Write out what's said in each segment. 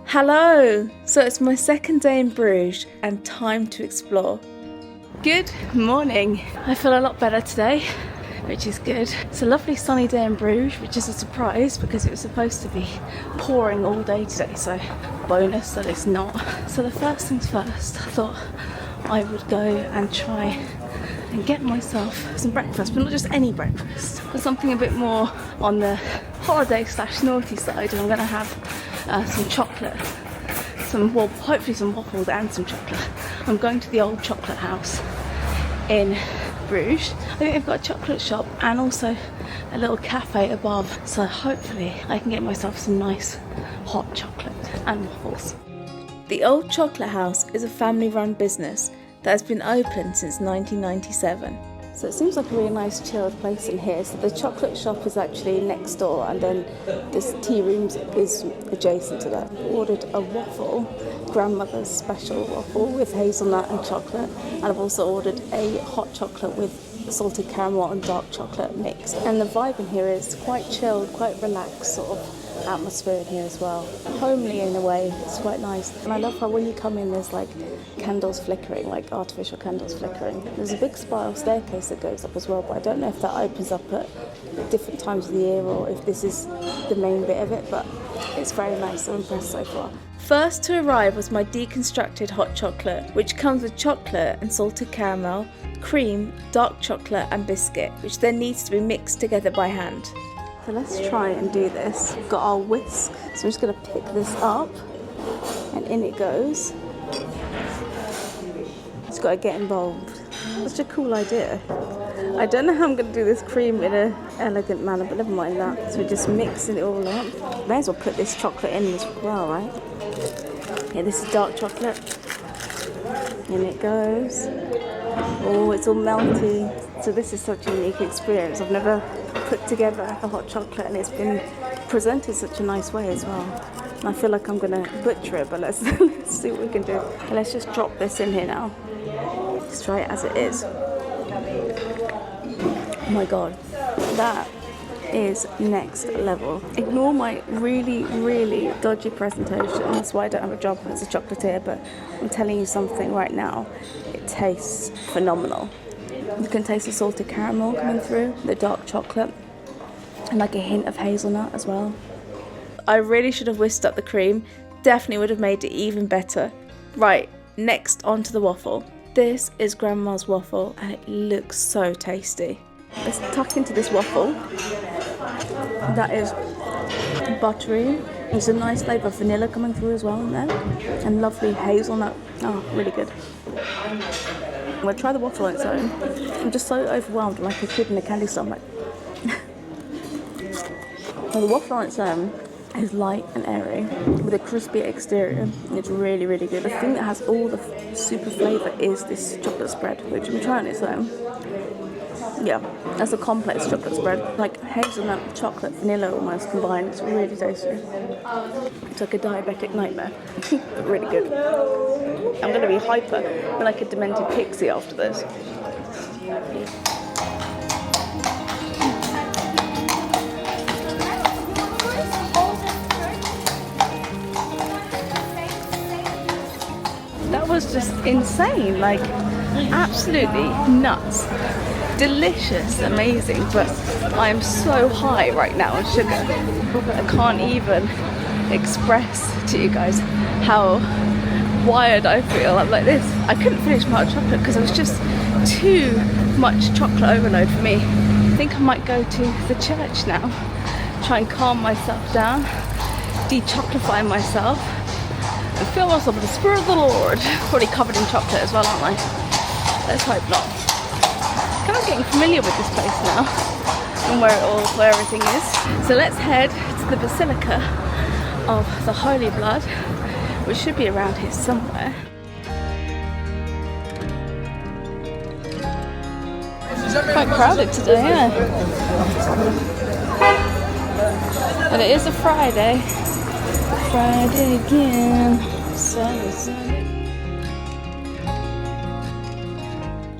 Hello! So it's my second day in Bruges and time to explore. Good morning. I feel a lot better today, which is good. It's a lovely sunny day in Bruges, which is a surprise because it was supposed to be pouring all day today, so bonus that it's not. So the first things first, I thought I would go and try and get myself some breakfast, but not just any breakfast, but something a bit more on the holiday/naughty side. And I'm going to have some chocolate, hopefully some waffles and some chocolate. I'm going to the old chocolate house in Bruges. I think they've got a chocolate shop and also a little cafe above, so hopefully I can get myself some nice hot chocolate and waffles. The Old Chocolate House is a family-run business that has been open since 1997. So it seems like a really nice chilled place in here. So the chocolate shop is actually next door, and then this tea room is adjacent to that. Ordered a waffle, grandmother's special waffle with hazelnut and chocolate, and I've also ordered a hot chocolate with salted caramel and dark chocolate mix. And the vibe in here is quite chilled, quite relaxed sort of atmosphere in here as well. Homely in a way, it's quite nice. And I love how when you come in there's like candles flickering, like artificial candles flickering. There's a big spiral staircase that goes up as well, but I don't know if that opens up at different times of the year or if this is the main bit of it, but it's very nice. I'm impressed so far. First to arrive was my deconstructed hot chocolate, which comes with chocolate and salted caramel, cream, dark chocolate and biscuit, which then needs to be mixed together by hand. So let's try and do this. We've got our whisk, so I'm just going to pick this up and in it goes. Just got to get involved. Such a cool idea. I don't know how I'm going to do this cream in an elegant manner, but never mind that. So we're just mixing it all up. May as well put this chocolate in as well, right? Yeah, this is dark chocolate. In it goes. Oh, it's all melty. So this is such a unique experience. I've never put together a hot chocolate and it's been presented such a nice way as well. And I feel like I'm going to butcher it, but let's see what we can do. And let's just drop this in here now. Just try it as it is. Oh my god, that is next level. Ignore my really dodgy presentation. That's why I don't have a job as a chocolatier, but I'm telling you something right now. It tastes phenomenal. You can taste the salted caramel coming through, the dark chocolate, and like a hint of hazelnut as well. I really should have whisked up the cream. Definitely would have made it even better. Right, next onto the waffle. This is Grandma's waffle and it looks so tasty. Let's tuck into this waffle. That is buttery. There's a nice flavour of vanilla coming through as well in there. And lovely hazelnut. Oh, really good. I'm going to try the waffle on its own. I'm just so overwhelmed, like a kid in a candy store. Like well, the waffle on its own is light and airy with a crispy exterior. It's really good. The thing that has all the super flavour is this chocolate spread, which I'm trying on its own. Yeah, that's a complex chocolate spread, like hazelnut, chocolate, vanilla almost combined. It's really tasty. It's like a diabetic nightmare, but really good. I'm going to be hyper, I'm like a demented pixie after this. That was just insane, like absolutely nuts. Delicious, amazing, but I am so high right now on sugar. I can't even express to you guys how wired I feel. I'm like this. I couldn't finish my hot chocolate because it was just too much chocolate overload for me. I think I might go to the church now, try and calm myself down, de-chocolify myself, and fill myself with the Spirit of the Lord. Probably covered in chocolate as well, aren't I? Let's hope not. I'm kind of getting familiar with this place now and where everything is. So let's head to the Basilica of the Holy Blood, which should be around here somewhere. Quite crowded today, yeah. But it is a Friday. Friday again. Sunday.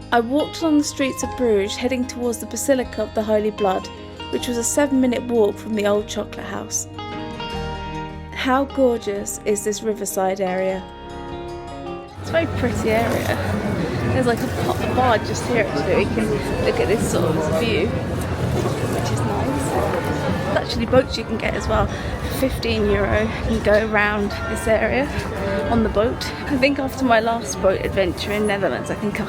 I walked along the streets of Bruges heading towards the Basilica of the Holy Blood, which was a 7-minute walk from the old chocolate house. How gorgeous is this riverside area? It's a very pretty area. There's like a bar just here actually. You can look at this sort of view, which is nice. There's actually boats you can get as well. For €15, you can go around this area on the boat. I think after my last boat adventure in Netherlands, I think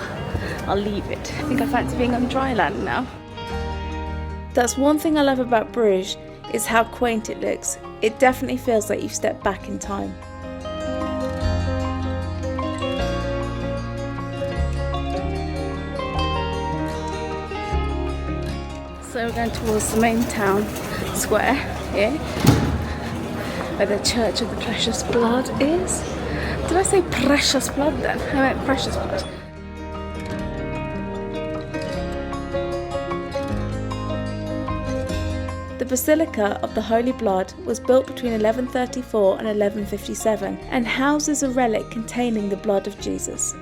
I'll leave it. I think I fancy being on dry land now. That's one thing I love about Bruges, is how quaint it looks. It definitely feels like you've stepped back in time. So we're going towards the main town square here, where the Church of the Precious Blood is. Did I say precious blood then? I meant precious blood. The Basilica of the Holy Blood was built between 1134 and 1157 and houses a relic containing the blood of Jesus.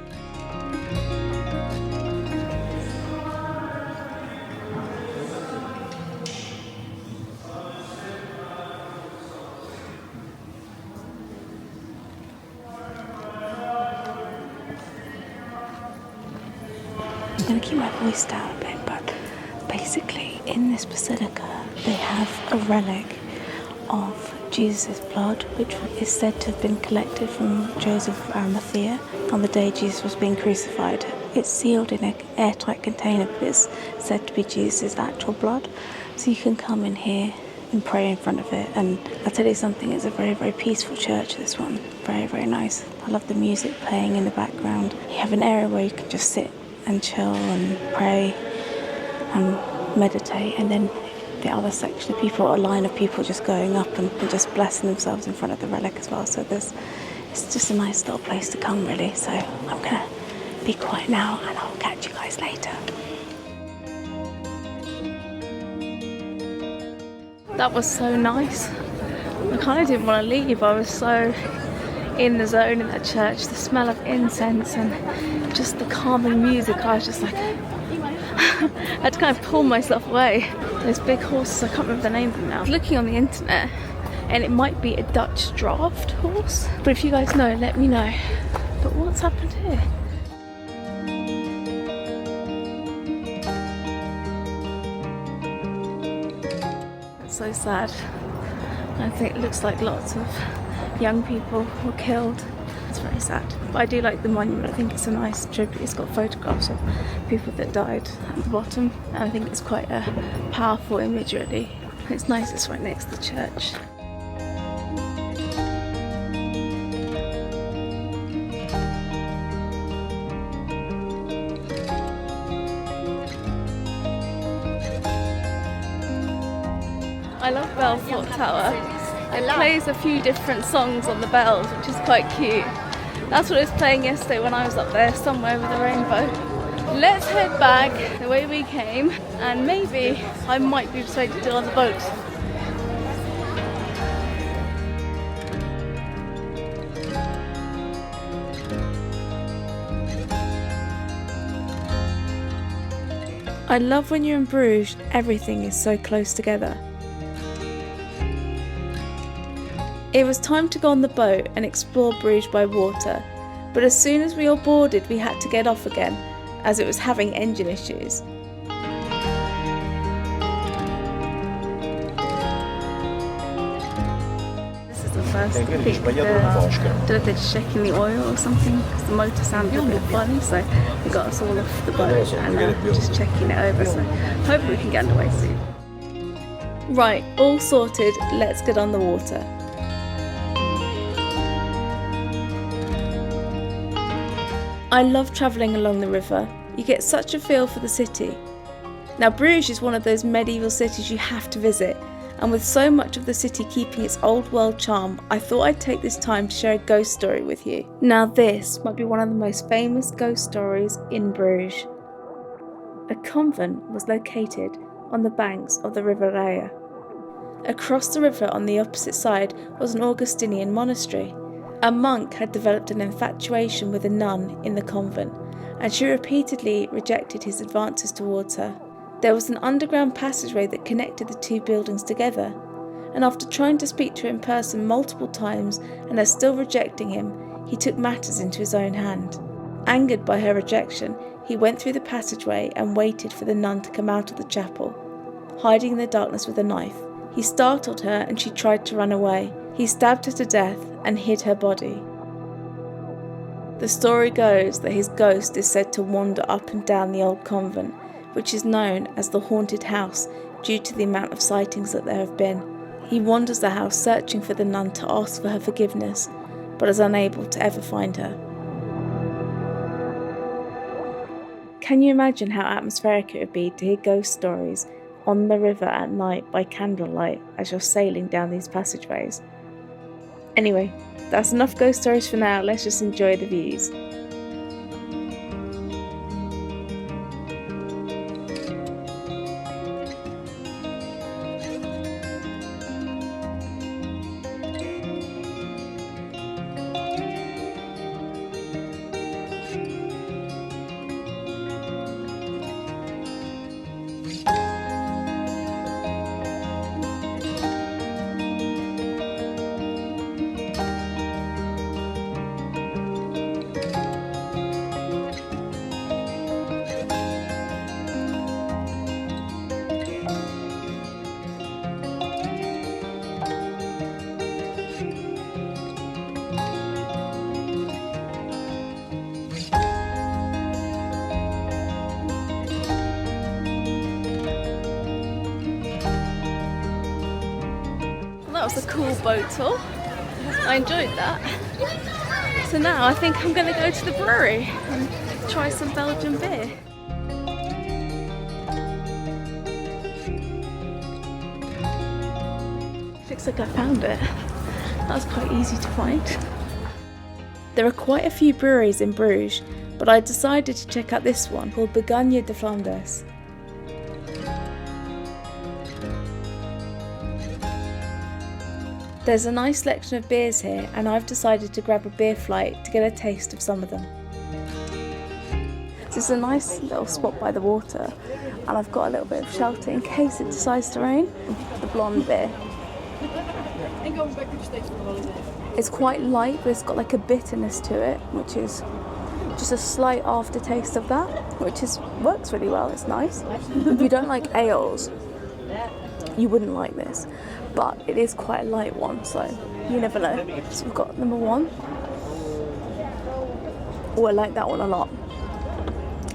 I'm going to keep my voice down a bit, but basically in this basilica they have a relic of Jesus' blood, which is said to have been collected from Joseph of Arimathea on the day Jesus was being crucified. It's sealed in an airtight container, but it's said to be Jesus' actual blood. So you can come in here and pray in front of it, and I'll tell you something, it's a very, very peaceful church, this one. Very, very nice. I love the music playing in the background. You have an area where you can just sit and chill and pray and meditate, and then the other section of people, a line of people just going up and just blessing themselves in front of the relic as well. So it's just a nice little place to come really. So I'm gonna be quiet now and I'll catch you guys later. That was so nice. I kind of didn't want to leave. I was so in the zone in that church. The smell of incense and just the calming music. I was just like, I had to kind of pull myself away. Those big horses, I can't remember the name of them now. I was looking on the internet and it might be a Dutch draft horse. But if you guys know, let me know. But what's happened here? It's so sad. I think it looks like lots of young people were killed. It's very sad. But I do like the monument. I think it's a nice tribute. It's got photographs of people that died at the bottom. And I think it's quite a powerful image really. It's nice, it's right next to the church. I love Belfort Tower. It plays a few different songs on the bells, which is quite cute. That's what it was playing yesterday when I was up there, somewhere with a rainbow. Let's head back the way we came, and maybe I might be persuaded to do it on the boat. I love when you're in Bruges, everything is so close together. It was time to go on the boat and explore Bruges by water, but as soon as we all boarded we had to get off again, as it was having engine issues. This is the first peak. They're just checking the oil or something, because the motor sounded a bit funny, so they got us all off the boat and we're just checking it over, so hopefully we can get underway soon. Right, all sorted, let's get on the water. I love travelling along the river. You get such a feel for the city. Now Bruges is one of those medieval cities you have to visit, and with so much of the city keeping its old world charm, I thought I'd take this time to share a ghost story with you. Now this might be one of the most famous ghost stories in Bruges. A convent was located on the banks of the River Raya. Across the river on the opposite side was an Augustinian monastery. A monk had developed an infatuation with a nun in the convent, and she repeatedly rejected his advances towards her. There was an underground passageway that connected the two buildings together, and after trying to speak to her in person multiple times and her still rejecting him, he took matters into his own hand. Angered by her rejection, he went through the passageway and waited for the nun to come out of the chapel, hiding in the darkness with a knife. He startled her and she tried to run away. He stabbed her to death and hid her body. The story goes that his ghost is said to wander up and down the old convent, which is known as the haunted house due to the amount of sightings that there have been. He wanders the house searching for the nun to ask for her forgiveness, but is unable to ever find her. Can you imagine how atmospheric it would be to hear ghost stories on the river at night by candlelight as you're sailing down these passageways? Anyway, that's enough ghost stories for now, let's just enjoy the views. That was a cool boat tour. I enjoyed that. So now I think I'm going to go to the brewery and try some Belgian beer. Looks like I found it. That was quite easy to find. There are quite a few breweries in Bruges, but I decided to check out this one called Begonia de Flanders. There's a nice selection of beers here, and I've decided to grab a beer flight to get a taste of some of them. This is a nice little spot by the water, and I've got a little bit of shelter in case it decides to rain. The blonde beer. It's quite light, but it's got like a bitterness to it, which is just a slight aftertaste of that, which works really well. It's nice. If you don't like ales, you wouldn't like this, but it is quite a light one, so you never know. So we've got number one. Oh, I like that one a lot.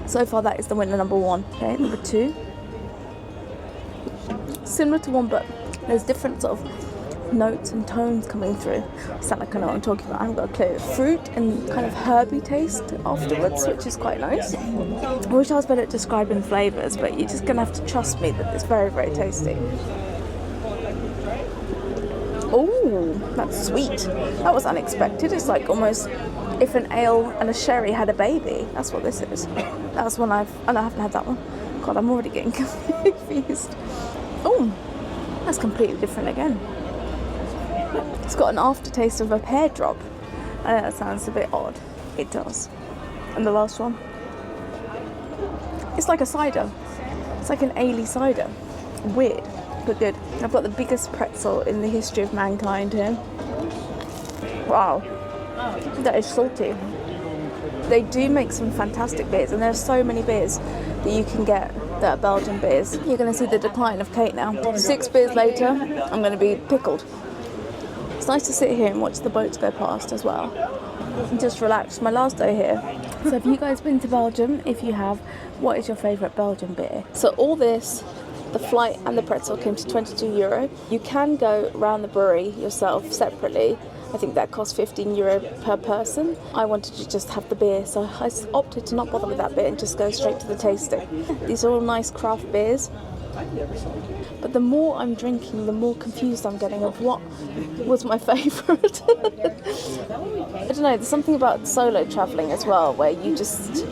So far that is the winner, number one. Okay, number two. Similar to one, but there's different sort of notes and tones coming through. I sound like I know what I'm talking about, I haven't got a clue. Fruit and kind of herby taste afterwards, which is quite nice. I wish I was better at describing flavours, but you're just going to have to trust me that it's very, very tasty. Oh, that's sweet. That was unexpected. It's like almost if an ale and a sherry had a baby. That's what this is. That's one I haven't had that one. God, I'm already getting confused. Oh, that's completely different again. It's got an aftertaste of a pear drop. I know that sounds a bit odd. It does. And the last one. It's like a cider. It's like an ale cider. Weird, but good. I've got the biggest pretzel in the history of mankind here. Wow. That is salty. They do make some fantastic beers, and there are so many beers that you can get that are Belgian beers. You're going to see the decline of Kate now. 6 beers later, I'm going to be pickled. It's nice to sit here and watch the boats go past as well. And just relax. My last day here. So have you guys been to Belgium? If you have, what is your favourite Belgian beer? So all this, the flight and the pretzel, came to €22. You can go around the brewery yourself separately. I think that costs €15 per person. I wanted to just have the beer, so I opted to not bother with that bit and just go straight to the tasting. These are all nice craft beers. But the more I'm drinking, the more confused I'm getting of what was my favourite. I don't know, there's something about solo travelling as well, where you just...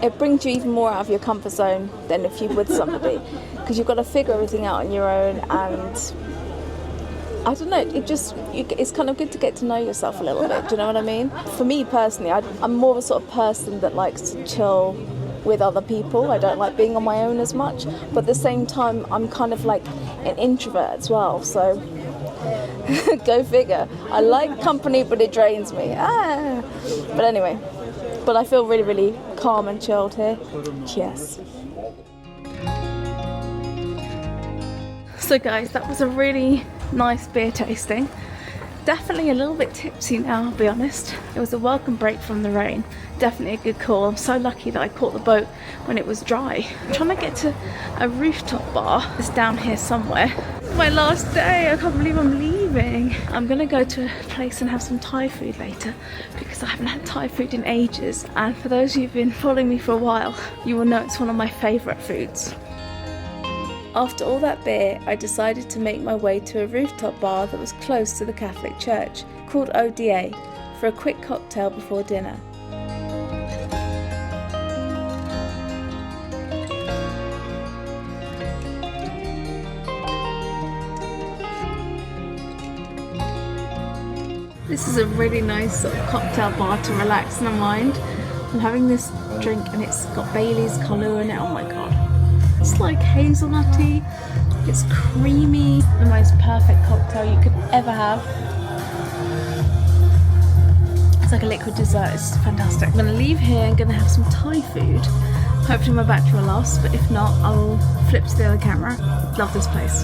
It brings you even more out of your comfort zone than if you're with somebody. Because you've got to figure everything out on your own, and... I don't know, it's kind of good to get to know yourself a little bit, do you know what I mean? For me personally, I'm more of a sort of person that likes to chill with other people. I don't like being on my own as much, but at the same time I'm kind of like an introvert as well, so go figure. I like company, but it drains me. But anyway, but I feel really, really calm and chilled here. Cheers. So guys, that was a really nice beer tasting. Definitely a little bit tipsy now, I'll be honest. It was a welcome break from the rain. Definitely a good call. I'm so lucky that I caught the boat when it was dry. I'm trying to get to a rooftop bar. It's down here somewhere. It's my last day. I can't believe I'm leaving. I'm gonna go to a place and have some Thai food later because I haven't had Thai food in ages. And for those of you who've been following me for a while, you will know it's one of my favourite foods. After all that beer, I decided to make my way to a rooftop bar that was close to the Catholic church, called ODA, for a quick cocktail before dinner. This is a really nice sort of cocktail bar to relax my mind. I'm having this drink and it's got Bailey's colour in it, oh my god. It's like hazelnutty, it's creamy, the most perfect cocktail you could ever have. It's like a liquid dessert, it's fantastic. I'm gonna leave here and gonna have some Thai food. Hopefully my battery will last, but if not, I'll flip to the other camera. Love this place.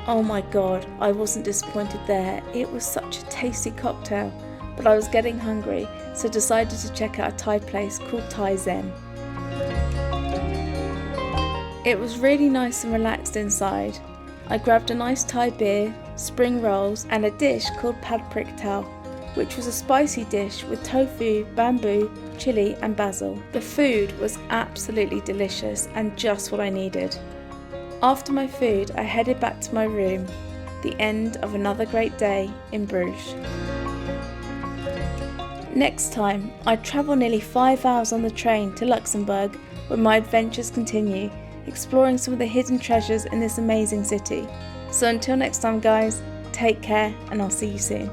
Oh my god, I wasn't disappointed there. It was such a tasty cocktail, but I was getting hungry, so decided to check out a Thai place called Thai Zen. It was really nice and relaxed inside. I grabbed a nice Thai beer, spring rolls and a dish called pad prik tao, which was a spicy dish with tofu, bamboo, chilli and basil. The food was absolutely delicious and just what I needed. After my food, I headed back to my room, the end of another great day in Bruges. Next time, I travel nearly 5 hours on the train to Luxembourg, where my adventures continue, exploring some of the hidden treasures in this amazing city. So until next time guys, take care and I'll see you soon.